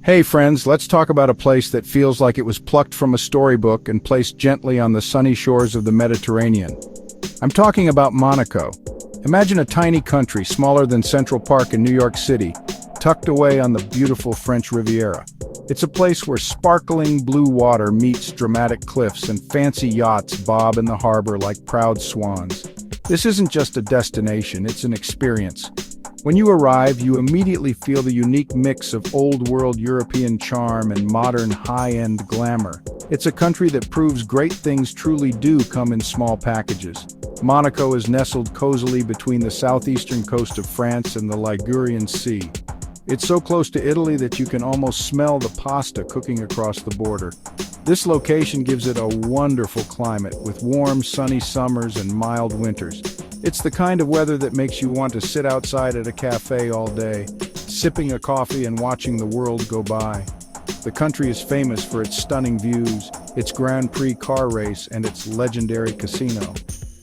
Hey friends, let's talk about a place that feels like it was plucked from a storybook and placed gently on the sunny shores of the Mediterranean. I'm talking about Monaco. Imagine a tiny country smaller than Central Park in New York City, tucked away on the beautiful French Riviera. It's a place where sparkling blue water meets dramatic cliffs and fancy yachts bob in the harbor like proud swans. This isn't just a destination, it's an experience. When you arrive, you immediately feel the unique mix of old-world European charm and modern high-end glamour. It's a country that proves great things truly do come in small packages. Monaco is nestled cozily between the southeastern coast of France and the Ligurian Sea. It's so close to Italy that you can almost smell the pasta cooking across the border. This location gives it a wonderful climate, with warm, sunny summers and mild winters. It's the kind of weather that makes you want to sit outside at a cafe all day, sipping a coffee and watching the world go by. The country is famous for its stunning views, its Grand Prix car race, and its legendary casino.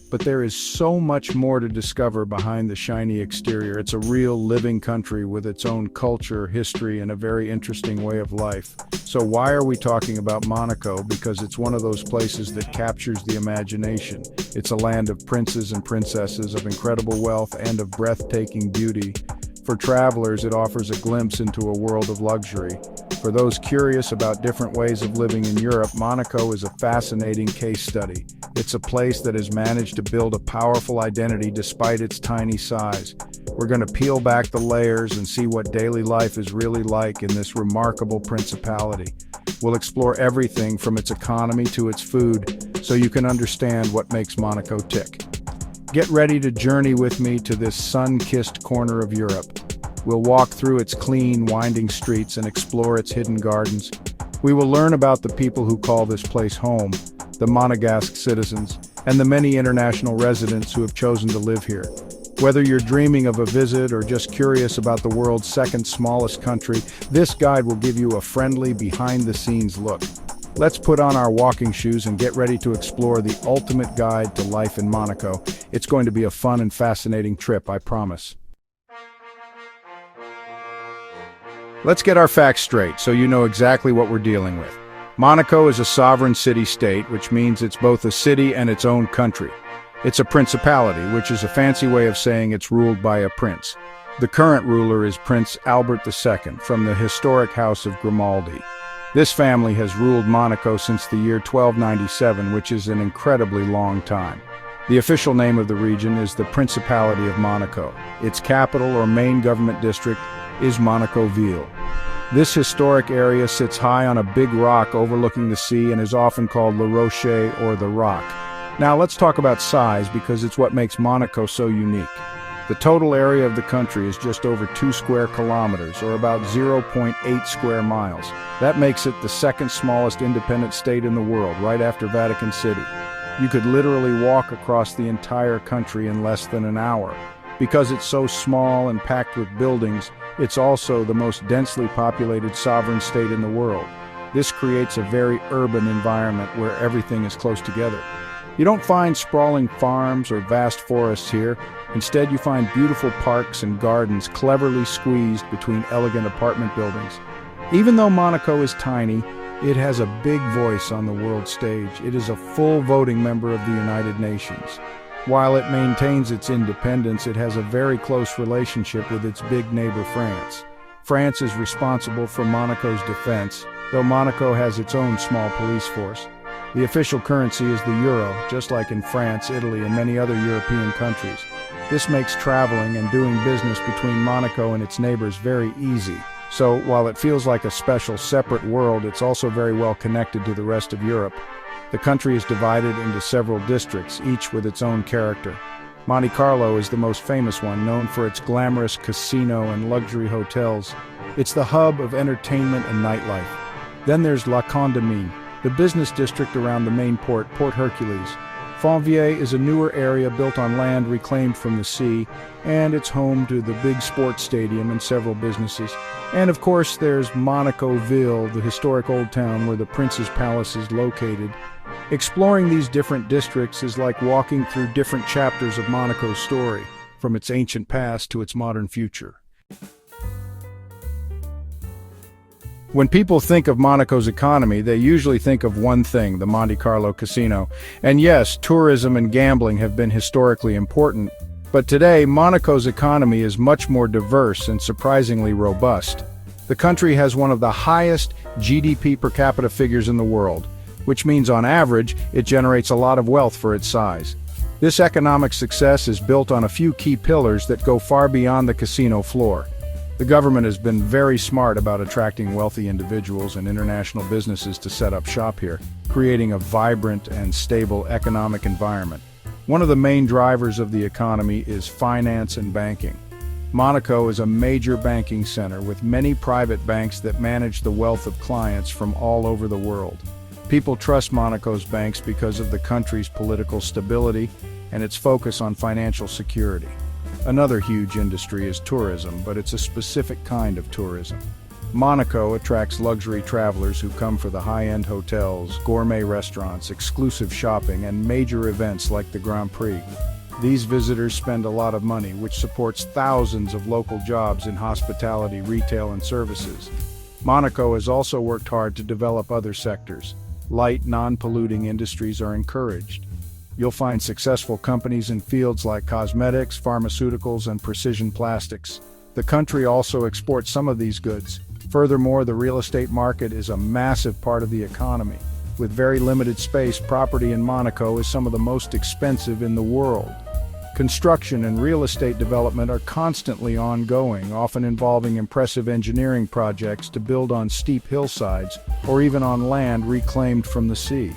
But there is so much more to discover behind the shiny exterior. It's a real living country with its own culture, history, and a very interesting way of life. So why are we talking about Monaco? Because it's one of those places that captures the imagination. It's a land of princes and princesses, of incredible wealth, and of breathtaking beauty. For travelers, it offers a glimpse into a world of luxury. For those curious about different ways of living in Europe, Monaco is a fascinating case study. It's a place that has managed to build a powerful identity despite its tiny size. We're going to peel back the layers and see what daily life is really like in this remarkable principality. We'll explore everything from its economy to its food, so you can understand what makes Monaco tick. Get ready to journey with me to this sun-kissed corner of Europe. We'll walk through its clean, winding streets and explore its hidden gardens. We will learn about the people who call this place home, the Monegasque citizens, and the many international residents who have chosen to live here. Whether you're dreaming of a visit or just curious about the world's second smallest country, this guide will give you a friendly, behind-the-scenes look. Let's put on our walking shoes and get ready to explore the ultimate guide to life in Monaco. It's going to be a fun and fascinating trip, I promise. Let's get our facts straight so you know exactly what we're dealing with. Monaco is a sovereign city-state, which means it's both a city and its own country. It's a principality, which is a fancy way of saying it's ruled by a prince. The current ruler is Prince Albert II from the historic House of Grimaldi. This family has ruled Monaco since the year 1297, which is an incredibly long time. The official name of the region is the Principality of Monaco. Its capital or main government district is Monaco-Ville. This historic area sits high on a big rock overlooking the sea and is often called Le Rocher or the Rock. Now let's talk about size because it's what makes Monaco so unique. The total area of the country is just over 2 square kilometers or about 0.8 square miles. That makes it the second smallest independent state in the world, right after Vatican City. You could literally walk across the entire country in less than an hour. Because it's so small and packed with buildings, it's also the most densely populated sovereign state in the world. This creates a very urban environment where everything is close together. You don't find sprawling farms or vast forests here. Instead, you find beautiful parks and gardens cleverly squeezed between elegant apartment buildings. Even though Monaco is tiny, it has a big voice on the world stage. It is a full voting member of the United Nations. While it maintains its independence, it has a very close relationship with its big neighbor France. France is responsible for Monaco's defense, though Monaco has its own small police force. The official currency is the euro, just like in France, Italy, and many other European countries. This makes traveling and doing business between Monaco and its neighbors very easy. So, while it feels like a special, separate world, it's also very well connected to the rest of Europe. The country is divided into several districts, each with its own character. Monte Carlo is the most famous one, known for its glamorous casino and luxury hotels. It's the hub of entertainment and nightlife. Then there's La Condamine, the business district around the main port, Port Hercules. Fontvieille is a newer area built on land reclaimed from the sea, and it's home to the big sports stadium and several businesses. And of course, there's Monaco-Ville, the historic old town where the Prince's Palace is located. Exploring these different districts is like walking through different chapters of Monaco's story, from its ancient past to its modern future. When people think of Monaco's economy, they usually think of one thing, the Monte Carlo casino. And yes, tourism and gambling have been historically important, but today Monaco's economy is much more diverse and surprisingly robust. The country has one of the highest GDP per capita figures in the world, which means on average, it generates a lot of wealth for its size. This economic success is built on a few key pillars that go far beyond the casino floor. The government has been very smart about attracting wealthy individuals and international businesses to set up shop here, creating a vibrant and stable economic environment. One of the main drivers of the economy is finance and banking. Monaco is a major banking center with many private banks that manage the wealth of clients from all over the world. People trust Monaco's banks because of the country's political stability and its focus on financial security. Another huge industry is tourism, but it's a specific kind of tourism. Monaco attracts luxury travelers who come for the high-end hotels, gourmet restaurants, exclusive shopping, and major events like the Grand Prix. These visitors spend a lot of money, which supports thousands of local jobs in hospitality, retail, and services. Monaco has also worked hard to develop other sectors. Light, non-polluting industries are encouraged. You'll find successful companies in fields like cosmetics, pharmaceuticals, and precision plastics. The country also exports some of these goods. Furthermore, the real estate market is a massive part of the economy. With very limited space, property in Monaco is some of the most expensive in the world. Construction and real estate development are constantly ongoing, often involving impressive engineering projects to build on steep hillsides or even on land reclaimed from the sea.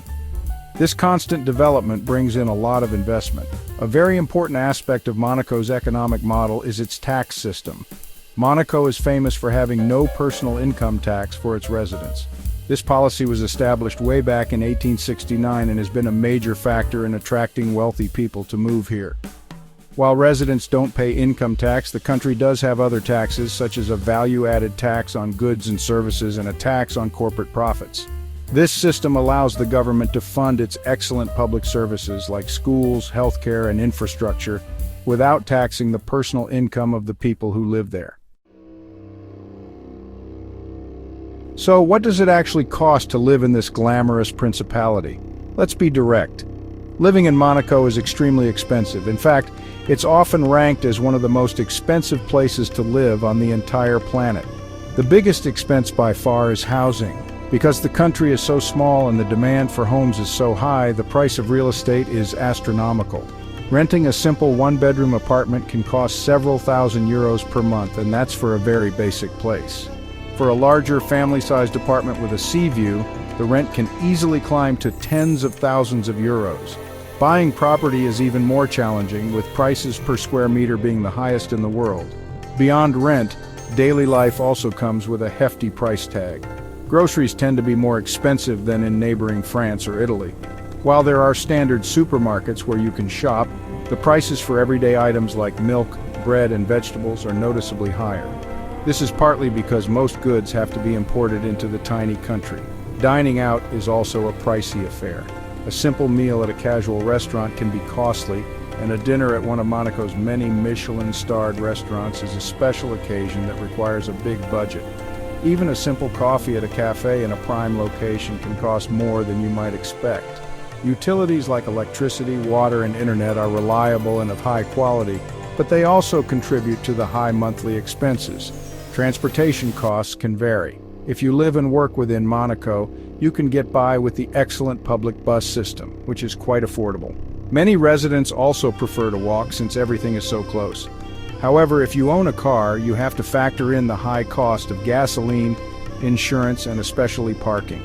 This constant development brings in a lot of investment. A very important aspect of Monaco's economic model is its tax system. Monaco is famous for having no personal income tax for its residents. This policy was established way back in 1869 and has been a major factor in attracting wealthy people to move here. While residents don't pay income tax, the country does have other taxes, such as a value-added tax on goods and services and a tax on corporate profits. This system allows the government to fund its excellent public services like schools, healthcare, and infrastructure without taxing the personal income of the people who live there. So, what does it actually cost to live in this glamorous principality? Let's be direct. Living in Monaco is extremely expensive. In fact, it's often ranked as one of the most expensive places to live on the entire planet. The biggest expense by far is housing. Because the country is so small and the demand for homes is so high, the price of real estate is astronomical. Renting a simple one-bedroom apartment can cost several thousand euros per month, and that's for a very basic place. For a larger family-sized apartment with a sea view, the rent can easily climb to tens of thousands of euros. Buying property is even more challenging, with prices per square meter being the highest in the world. Beyond rent, daily life also comes with a hefty price tag. Groceries tend to be more expensive than in neighboring France or Italy. While there are standard supermarkets where you can shop, the prices for everyday items like milk, bread, and vegetables are noticeably higher. This is partly because most goods have to be imported into the tiny country. Dining out is also a pricey affair. A simple meal at a casual restaurant can be costly, and a dinner at one of Monaco's many Michelin-starred restaurants is a special occasion that requires a big budget. Even a simple coffee at a cafe in a prime location can cost more than you might expect. Utilities like electricity, water, and internet are reliable and of high quality, but they also contribute to the high monthly expenses. Transportation costs can vary. If you live and work within Monaco, you can get by with the excellent public bus system, which is quite affordable. Many residents also prefer to walk since everything is so close. However, if you own a car, you have to factor in the high cost of gasoline, insurance, and especially parking.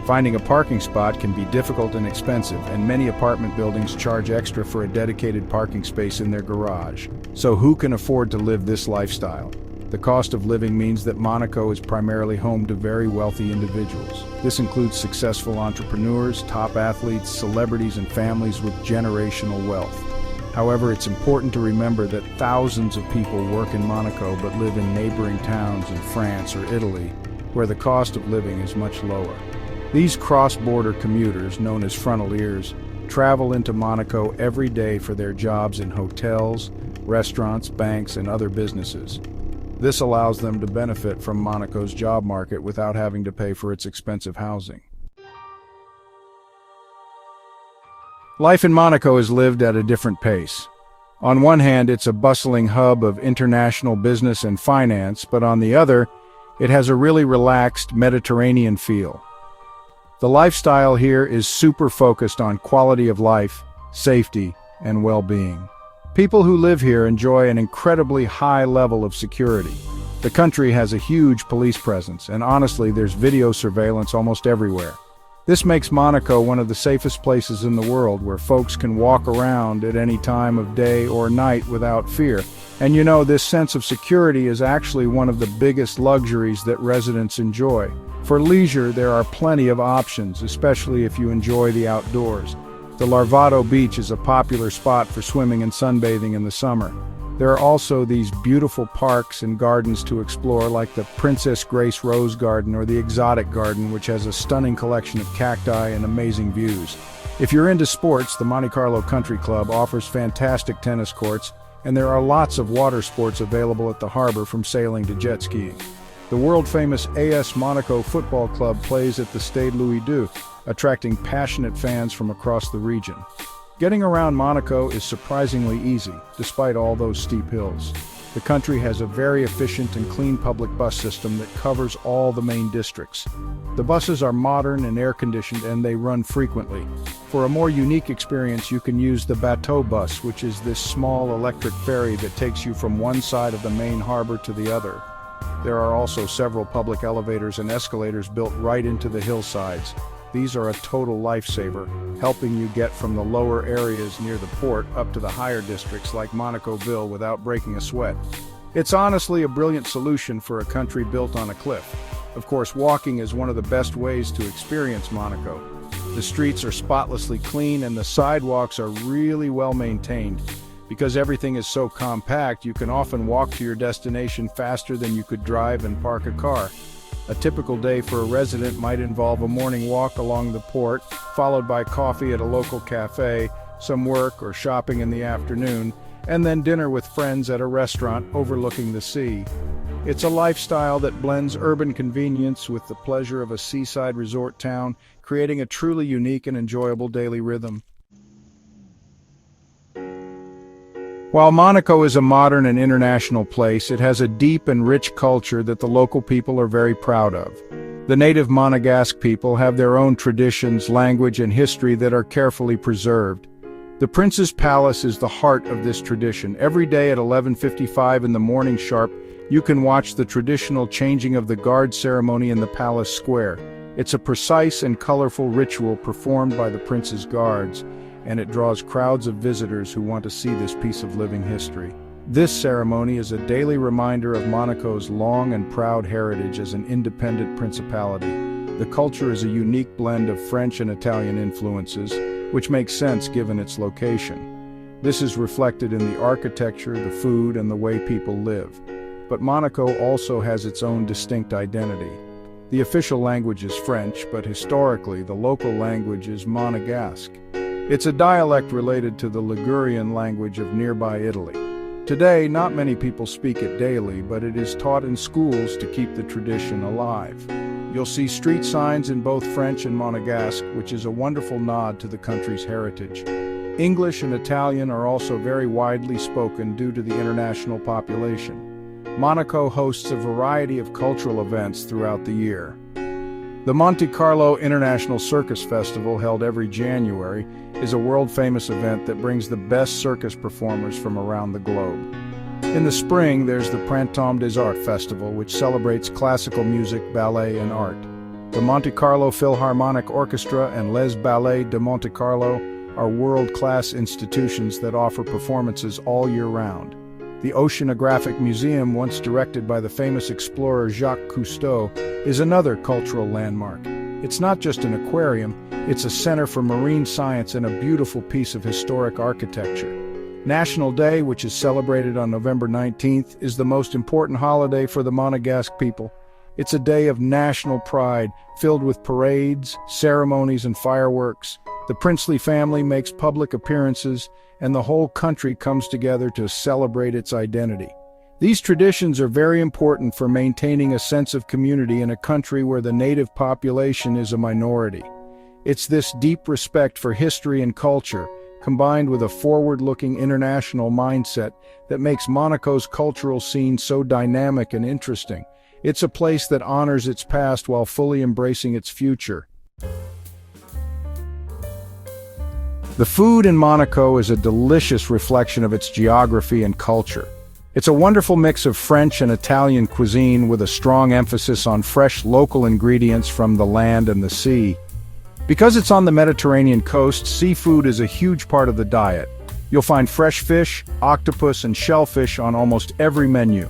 Finding a parking spot can be difficult and expensive, and many apartment buildings charge extra for a dedicated parking space in their garage. So who can afford to live this lifestyle? The cost of living means that Monaco is primarily home to very wealthy individuals. This includes successful entrepreneurs, top athletes, celebrities, and families with generational wealth. However, it's important to remember that thousands of people work in Monaco but live in neighboring towns in France or Italy, where the cost of living is much lower. These cross-border commuters, known as frontaliers, travel into Monaco every day for their jobs in hotels, restaurants, banks, and other businesses. This allows them to benefit from Monaco's job market without having to pay for its expensive housing. Life in Monaco is lived at a different pace. On one hand, it's a bustling hub of international business and finance, but on the other, it has a really relaxed Mediterranean feel. The lifestyle here is super focused on quality of life, safety, and well-being. People who live here enjoy an incredibly high level of security. The country has a huge police presence, and honestly, there's video surveillance almost everywhere. This makes Monaco one of the safest places in the world where folks can walk around at any time of day or night without fear. And you know, this sense of security is actually one of the biggest luxuries that residents enjoy. For leisure, there are plenty of options, especially if you enjoy the outdoors. The Larvado Beach is a popular spot for swimming and sunbathing in the summer. There are also these beautiful parks and gardens to explore, like the Princess Grace Rose Garden or the Exotic Garden, which has a stunning collection of cacti and amazing views. If you're into sports, the Monte Carlo Country Club offers fantastic tennis courts, and there are lots of water sports available at the harbor, from sailing to jet skiing. The world-famous AS Monaco Football Club plays at the Stade Louis II, attracting passionate fans from across the region. Getting around Monaco is surprisingly easy, despite all those steep hills. The country has a very efficient and clean public bus system that covers all the main districts. The buses are modern and air-conditioned, and they run frequently. For a more unique experience, you can use the bateau bus, which is this small electric ferry that takes you from one side of the main harbor to the other. There are also several public elevators and escalators built right into the hillsides. These are a total lifesaver, helping you get from the lower areas near the port up to the higher districts like Monacoville without breaking a sweat. It's honestly a brilliant solution for a country built on a cliff. Of course, walking is one of the best ways to experience Monaco. The streets are spotlessly clean and the sidewalks are really well maintained. Because everything is so compact, you can often walk to your destination faster than you could drive and park a car. A typical day for a resident might involve a morning walk along the port, followed by coffee at a local cafe, some work or shopping in the afternoon, and then dinner with friends at a restaurant overlooking the sea. It's a lifestyle that blends urban convenience with the pleasure of a seaside resort town, creating a truly unique and enjoyable daily rhythm. While Monaco is a modern and international place, it has a deep and rich culture that the local people are very proud of. The native Monegasque people have their own traditions, language, and history that are carefully preserved. The Prince's Palace is the heart of this tradition. Every day at 11:55 in the morning sharp, you can watch the traditional changing of the guard ceremony in the palace square. It's a precise and colorful ritual performed by the Prince's guards, and it draws crowds of visitors who want to see this piece of living history. This ceremony is a daily reminder of Monaco's long and proud heritage as an independent principality. The culture is a unique blend of French and Italian influences, which makes sense given its location. This is reflected in the architecture, the food, and the way people live. But Monaco also has its own distinct identity. The official language is French, but historically the local language is Monegasque. It's a dialect related to the Ligurian language of nearby Italy. Today, not many people speak it daily, but it is taught in schools to keep the tradition alive. You'll see street signs in both French and Monegasque, which is a wonderful nod to the country's heritage. English and Italian are also very widely spoken due to the international population. Monaco hosts a variety of cultural events throughout the year. The Monte Carlo International Circus Festival, held every January, is a world-famous event that brings the best circus performers from around the globe. In the spring, there's the Printemps des Arts Festival, which celebrates classical music, ballet, and art. The Monte Carlo Philharmonic Orchestra and Les Ballets de Monte Carlo are world-class institutions that offer performances all year round. The Oceanographic Museum, once directed by the famous explorer Jacques Cousteau, is another cultural landmark. It's not just an aquarium, it's a center for marine science and a beautiful piece of historic architecture. National Day, which is celebrated on November 19th, is the most important holiday for the Monegasque people. It's a day of national pride, filled with parades, ceremonies, and fireworks. The princely family makes public appearances, and the whole country comes together to celebrate its identity. These traditions are very important for maintaining a sense of community in a country where the native population is a minority. It's this deep respect for history and culture, combined with a forward-looking international mindset, that makes Monaco's cultural scene so dynamic and interesting. It's a place that honors its past while fully embracing its future. The food in Monaco is a delicious reflection of its geography and culture. It's a wonderful mix of French and Italian cuisine with a strong emphasis on fresh local ingredients from the land and the sea. Because it's on the Mediterranean coast, seafood is a huge part of the diet. You'll find fresh fish, octopus, and shellfish on almost every menu.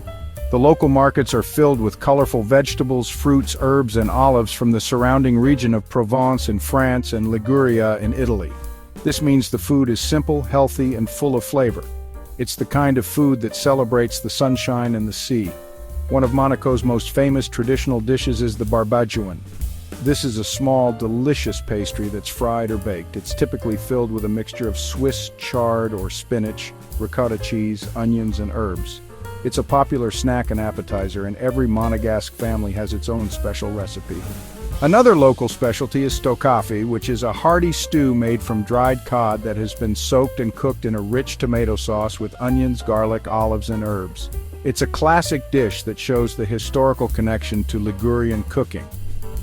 The local markets are filled with colorful vegetables, fruits, herbs, and olives from the surrounding region of Provence in France and Liguria in Italy. This means the food is simple, healthy, and full of flavor. It's the kind of food that celebrates the sunshine and the sea. One of Monaco's most famous traditional dishes is the barbadouin. This is a small, delicious pastry that's fried or baked. It's typically filled with a mixture of Swiss chard or spinach, ricotta cheese, onions, and herbs. It's a popular snack and appetizer, and every Monegasque family has its own special recipe. Another local specialty is stokafi, which is a hearty stew made from dried cod that has been soaked and cooked in a rich tomato sauce with onions, garlic, olives, and herbs. It's a classic dish that shows the historical connection to Ligurian cooking.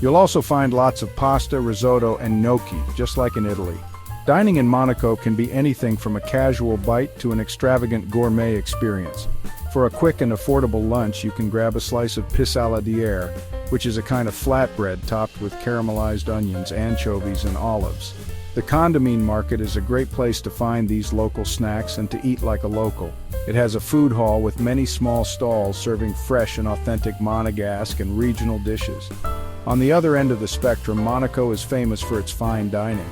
You'll also find lots of pasta, risotto, and gnocchi, just like in Italy. Dining in Monaco can be anything from a casual bite to an extravagant gourmet experience. For a quick and affordable lunch, you can grab a slice of pissaladière, which is a kind of flatbread topped with caramelized onions, anchovies, and olives. The Condamine Market is a great place to find these local snacks and to eat like a local. It has a food hall with many small stalls serving fresh and authentic Monegasque and regional dishes. On the other end of the spectrum, Monaco is famous for its fine dining.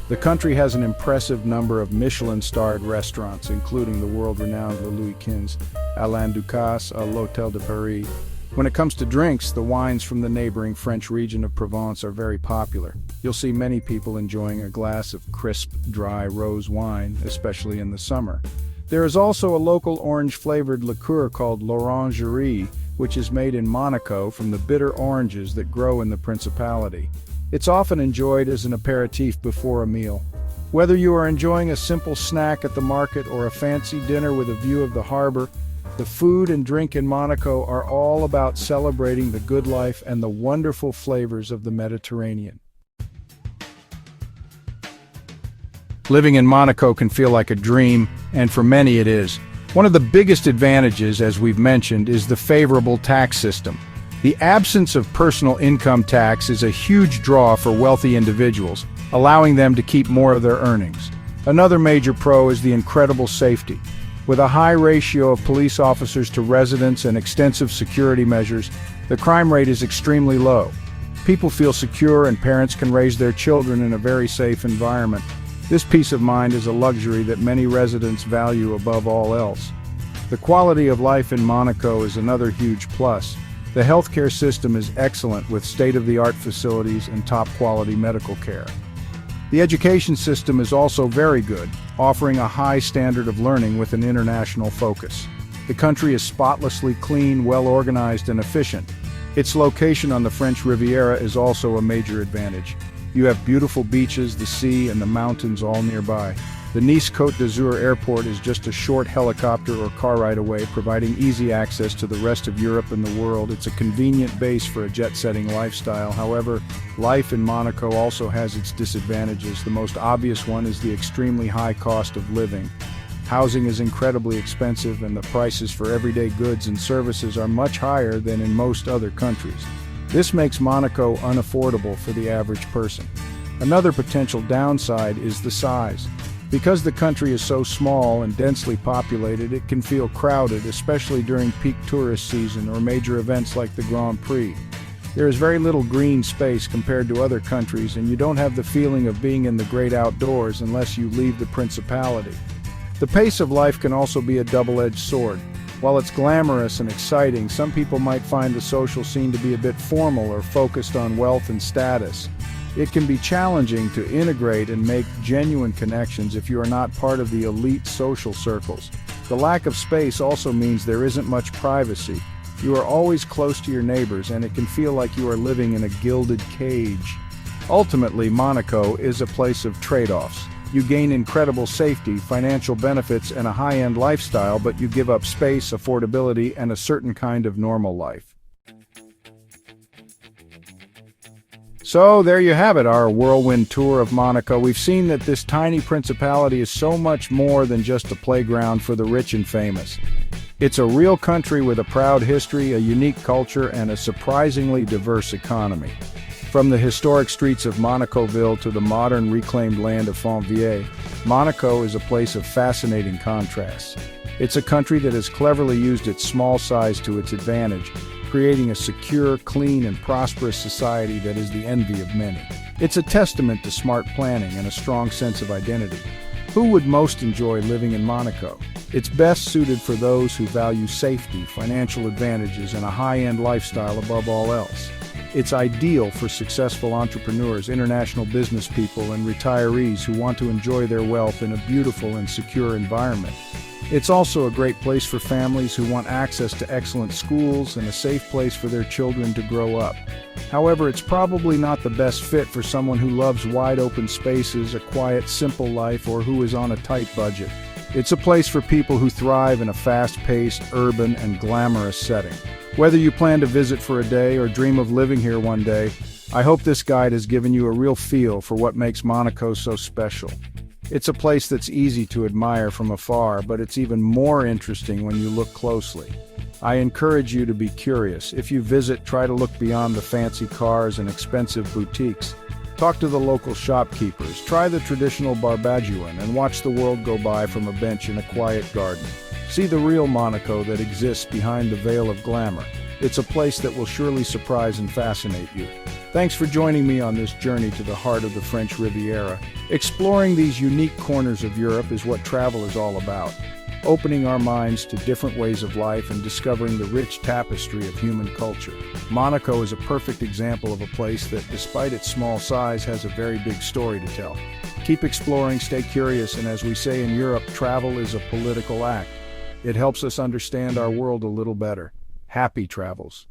The country has an impressive number of Michelin-starred restaurants, including the world-renowned Le Louis XV, Alain Ducasse, l'Hôtel de Paris. When it comes to drinks, the wines from the neighboring French region of Provence are very popular. You'll see many people enjoying a glass of crisp, dry rose wine, especially in the summer. There is also a local orange-flavored liqueur called l'Orangerie, which is made in Monaco from the bitter oranges that grow in the Principality. It's often enjoyed as an aperitif before a meal. Whether you are enjoying a simple snack at the market or a fancy dinner with a view of the harbor, the food and drink in Monaco are all about celebrating the good life and the wonderful flavors of the Mediterranean. Living in Monaco can feel like a dream, and for many it is. One of the biggest advantages, as we've mentioned, is the favorable tax system. The absence of personal income tax is a huge draw for wealthy individuals, allowing them to keep more of their earnings. Another major pro is the incredible safety. With a high ratio of police officers to residents and extensive security measures, the crime rate is extremely low. People feel secure and parents can raise their children in a very safe environment. This peace of mind is a luxury that many residents value above all else. The quality of life in Monaco is another huge plus. The healthcare system is excellent with state-of-the-art facilities and top-quality medical care. The education system is also very good, offering a high standard of learning with an international focus. The country is spotlessly clean, well-organized, and efficient. Its location on the French Riviera is also a major advantage. You have beautiful beaches, the sea, and the mountains all nearby. The Nice Côte d'Azur airport is just a short helicopter or car ride away, providing easy access to the rest of Europe and the world. It's a convenient base for a jet-setting lifestyle. However, life in Monaco also has its disadvantages. The most obvious one is the extremely high cost of living. Housing is incredibly expensive, and the prices for everyday goods and services are much higher than in most other countries. This makes Monaco unaffordable for the average person. Another potential downside is the size. Because the country is so small and densely populated, it can feel crowded, especially during peak tourist season or major events like the Grand Prix. There is very little green space compared to other countries, and you don't have the feeling of being in the great outdoors unless you leave the Principality. The pace of life can also be a double-edged sword. While it's glamorous and exciting, some people might find the social scene to be a bit formal or focused on wealth and status. It can be challenging to integrate and make genuine connections if you are not part of the elite social circles. The lack of space also means there isn't much privacy. You are always close to your neighbors, and it can feel like you are living in a gilded cage. Ultimately, Monaco is a place of trade-offs. You gain incredible safety, financial benefits, and a high-end lifestyle, but you give up space, affordability, and a certain kind of normal life. So there you have it, our whirlwind tour of Monaco. We've seen that this tiny principality is so much more than just a playground for the rich and famous. It's a real country with a proud history, a unique culture, and a surprisingly diverse economy. From the historic streets of Monacoville to the modern reclaimed land of Fontvieille, Monaco is a place of fascinating contrasts. It's a country that has cleverly used its small size to its advantage, creating a secure, clean, and prosperous society that is the envy of many. It's a testament to smart planning and a strong sense of identity. Who would most enjoy living in Monaco? It's best suited for those who value safety, financial advantages, and a high-end lifestyle above all else. It's ideal for successful entrepreneurs, international business people, and retirees who want to enjoy their wealth in a beautiful and secure environment. It's also a great place for families who want access to excellent schools and a safe place for their children to grow up. However, it's probably not the best fit for someone who loves wide-open spaces, a quiet, simple life, or who is on a tight budget. It's a place for people who thrive in a fast-paced, urban, and glamorous setting. Whether you plan to visit for a day or dream of living here one day, I hope this guide has given you a real feel for what makes Monaco so special. It's a place that's easy to admire from afar, but it's even more interesting when you look closely. I encourage you to be curious. If you visit, try to look beyond the fancy cars and expensive boutiques. Talk to the local shopkeepers, try the traditional barbagian, and watch the world go by from a bench in a quiet garden. See the real Monaco that exists behind the veil of glamour. It's a place that will surely surprise and fascinate you. Thanks for joining me on this journey to the heart of the French Riviera. Exploring these unique corners of Europe is what travel is all about. Opening our minds to different ways of life and discovering the rich tapestry of human culture. Monaco is a perfect example of a place that, despite its small size, has a very big story to tell. Keep exploring, stay curious, and as we say in Europe, travel is a political act. It helps us understand our world a little better. Happy travels.